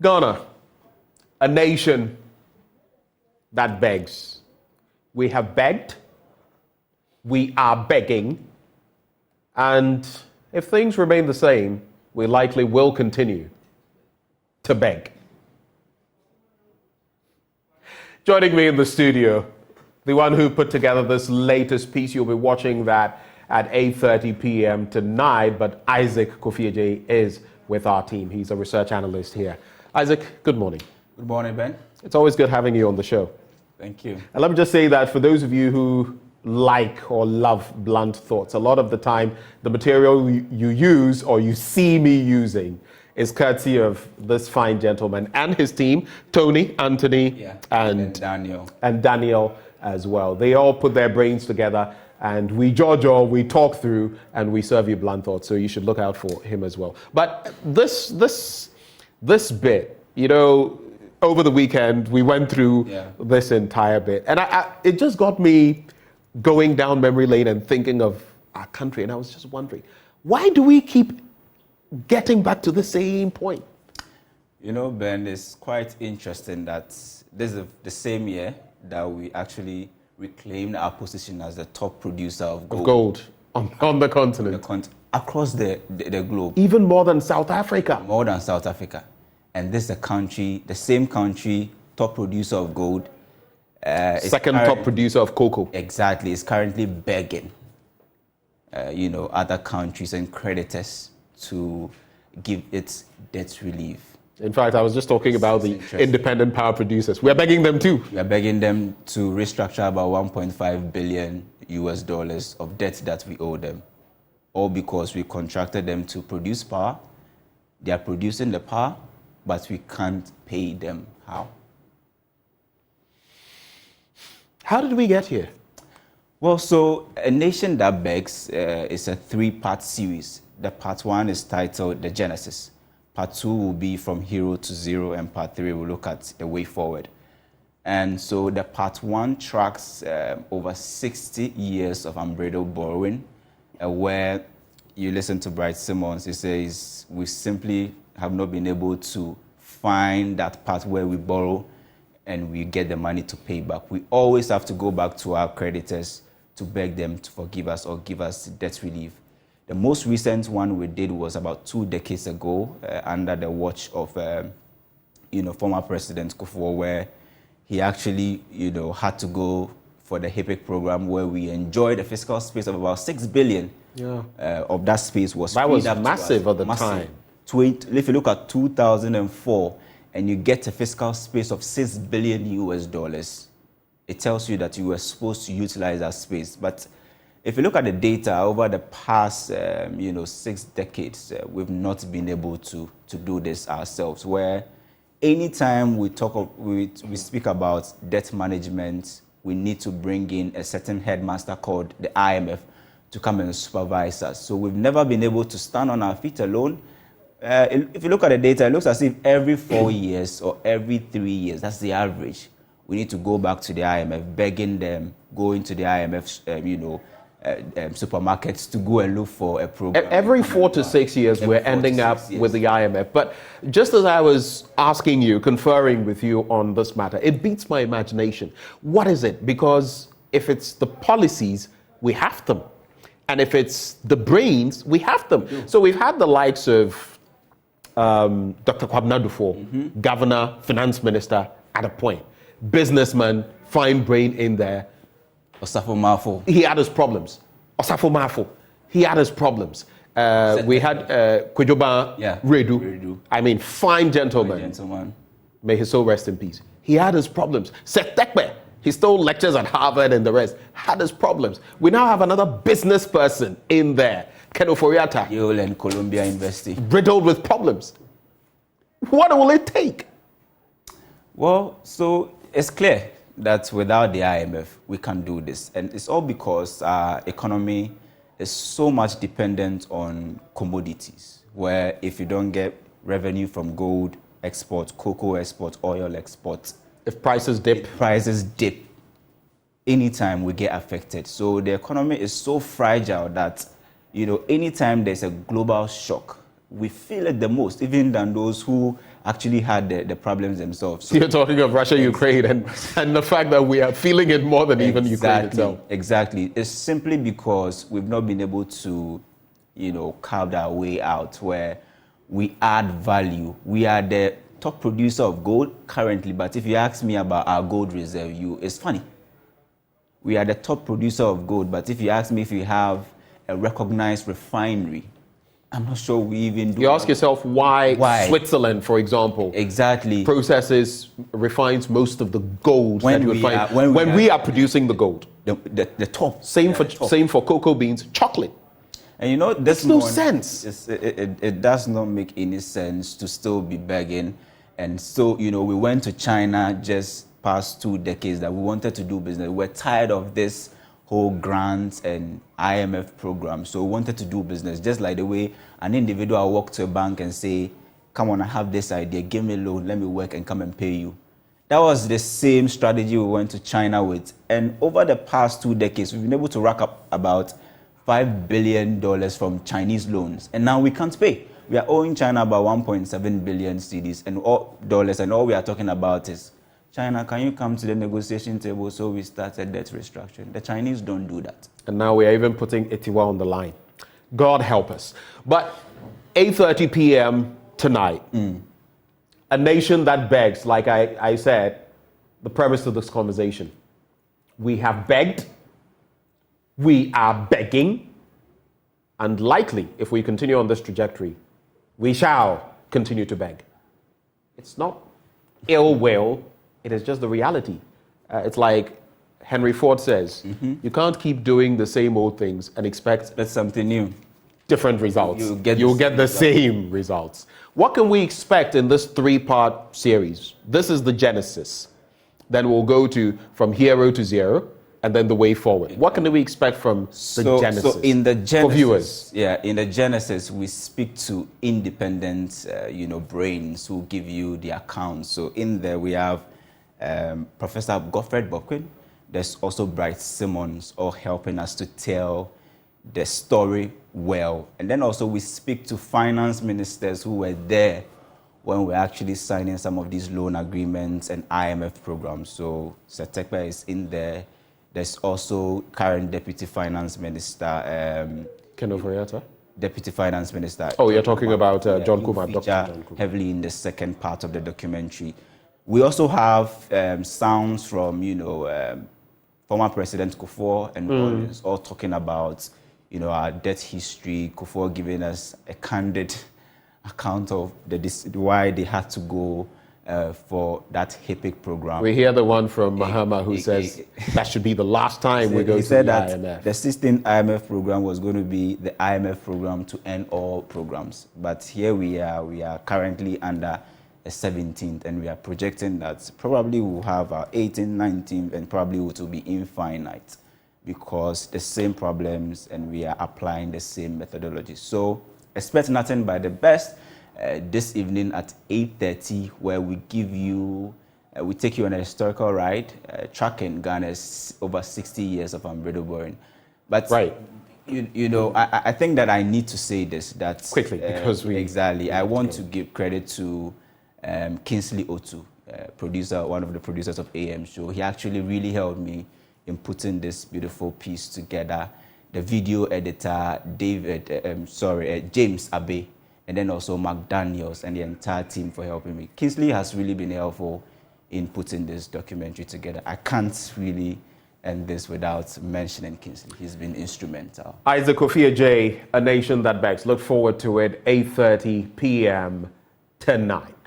Ghana, a nation that begs. We have begged, we are begging, and if things remain the same, we likely will continue to beg. Joining me in the studio, the one who put together this latest piece, you'll be watching that at 8:30 p.m. tonight, but Isaac Kofieje is with our team. He's a research analyst here. Isaac, good morning. Good morning, Ben. It's always good having you on the show. Thank you. And let me just say that for those of you who like or love blunt thoughts, a lot of the time the material you use or you see me using is courtesy of this fine gentleman and his team, Tony, Anthony, and Daniel. And Daniel as well. They all put their brains together and we we talk through, and we serve you blunt thoughts. So you should look out for him as well. But this bit, you know, over the weekend, we went through this entire bit. And it just got me going down memory lane and thinking of our country. And I was just wondering, why do we keep getting back to the same point? You know, Ben, it's quite interesting that this is the same year that we actually reclaimed our position as the top producer of gold. On the continent. Across the globe. Even more than South Africa. More than South Africa. And this is a country, the same country, top producer of gold. Second top producer of cocoa. Exactly. It's currently begging, other countries and creditors to give its debt relief. In fact, I was just talking about the independent power producers. We're begging them too. We are begging them to restructure about $1.5 billion of debt that we owe them. All because we contracted them to produce power. They are producing the power, but we can't pay them. How? How did we get here? Well, so A Nation That Begs is a three-part series. The part one is titled The Genesis. Part two will be From Hero to Zero, and part three will look at the way forward. And so the part one tracks over 60 years of unbridled borrowing, where you listen to Bright Simmons, he says, we simply have not been able to find that part where we borrow and we get the money to pay back. We always have to go back to our creditors to beg them to forgive us or give us debt relief. The most recent one we did was about 2 decades ago under the watch of former President Kufuor, where he actually had to go for the HIPIC program, where we enjoyed a fiscal space of about $6 billion. Of that space was massive at the time. If you look at 2004 and you get a fiscal space of $6 billion, it tells you that you were supposed to utilize that space. But if you look at the data over the past 6 decades, we've not been able to do this ourselves, where anytime we speak about debt management, we need to bring in a certain headmaster called the IMF to come and supervise us. So we've never been able to stand on our feet alone. If you look at the data, it looks as if every 4 years or every 3 years, that's the average, we need to go back to the IMF, begging them, going to the IMF, supermarkets to go and look for a program. Every 4 to 6 years, we're ending up with the IMF. But just as I was asking you, conferring with you on this matter, it beats my imagination. What is it? Because if it's the policies, we have them. And if it's the brains, we have them. So we've had the likes of Dr. Kwabena Dufo, governor, finance minister at a point, businessman, fine brain in there. Osafo Mafo. He had his problems. Osafo Mafo. He had his problems. We had Kwejoba Redu. I mean, fine gentleman. May his soul rest in peace. He had his problems. Seth Tekbe, he stole lectures at Harvard and the rest, had his problems. We now have another business person in there, Ken Oforiatta. Yale and Columbia University. Riddled with problems. What will it take? Well, so it's clear that without the IMF, we can't do this. And it's all because our economy is so much dependent on commodities, where if you don't get revenue from gold export, cocoa export, oil export, if prices dip, anytime we get affected. So the economy is so fragile that, anytime there's a global shock, we feel it the most, even than those who actually had the problems themselves. So you're talking of Russia, Ukraine, and the fact that we are feeling it more than even Ukraine itself. Exactly. It's simply because we've not been able to, carve our way out where we add value. We are the top producer of gold currently, but if you ask me about our gold reserve, it's funny. We are the top producer of gold, but if you ask me if we have a recognized refinery, I'm not sure we even do. You ask yourself why Switzerland, for example, refines most of the gold when we are producing the gold. The top. Same for cocoa beans, chocolate. And this makes no sense. It does not make any sense to still be begging. And so, we went to China just past 2 decades that we wanted to do business. We're tired of this whole grants and IMF program. So we wanted to do business, just like the way an individual will walk to a bank and say, come on, I have this idea, give me a loan, let me work and come and pay you. That was the same strategy we went to China with. And over the past 2 decades, we've been able to rack up about $5 billion from Chinese loans. And now we can't pay. We are owing China about 1.7 billion cedis and all we are talking about is, China, can you come to the negotiation table so we start a debt restructuring? The Chinese don't do that. And now we are even putting Etiwa on the line. God help us. But 8:30 p.m. tonight, a nation that begs, like I said, the premise of this conversation. We have begged, we are begging, and likely, if we continue on this trajectory, we shall continue to beg. It's not ill will, it is just the reality. It's like Henry Ford says, you can't keep doing the same old things and expect something new. Different results. You'll get the same results. What can we expect in this 3-part series? This is the genesis. Then we'll go to from hero to zero, and then the way forward. What can we expect from the genesis? So in the genesis, for viewers, in the genesis, we speak to independent, brains who give you the accounts. So in there we have Professor Godfred Bokwin. There's also Bright Simmons, all helping us to tell the story well. And then also we speak to finance ministers who were there when we're actually signing some of these loan agreements and IMF programs. So Setekpa is in there. There's also current Deputy Finance Minister. Ken Oforiatta? Deputy Finance Minister. Oh, you're talking about John Kumar. Dr. John Kumar. Heavily in the second part of the documentary. We also have sounds from, former President Kufuor and others, all talking about, our debt history. Kufuor giving us a candid account of why they had to go for that HIPIC program. We hear the one from Mahama who says that should be the last time we go to the IMF. The 16th IMF program was going to be the IMF program to end all programs. But here we are currently under a 17th, and we are projecting that probably we'll have our 18th, 19th, and probably it will be infinite because the same problems and we are applying the same methodology. So expect nothing but the best. This evening at 8:30, where we give you, we take you on a historical ride, tracking Ghana's over 60 years of unbreakable. But right, I think that I need to say this that quickly because I want to give credit to Kingsley Otu, producer, one of the producers of AM Show. He actually really helped me in putting this beautiful piece together. The video editor, James Abe. And then also Mark Daniels and the entire team for helping me. Kingsley has really been helpful in putting this documentary together. I can't really end this without mentioning Kingsley. He's been instrumental. Isaac Kofi J, A Nation That Begs. Look forward to it, 8:30 p.m. tonight.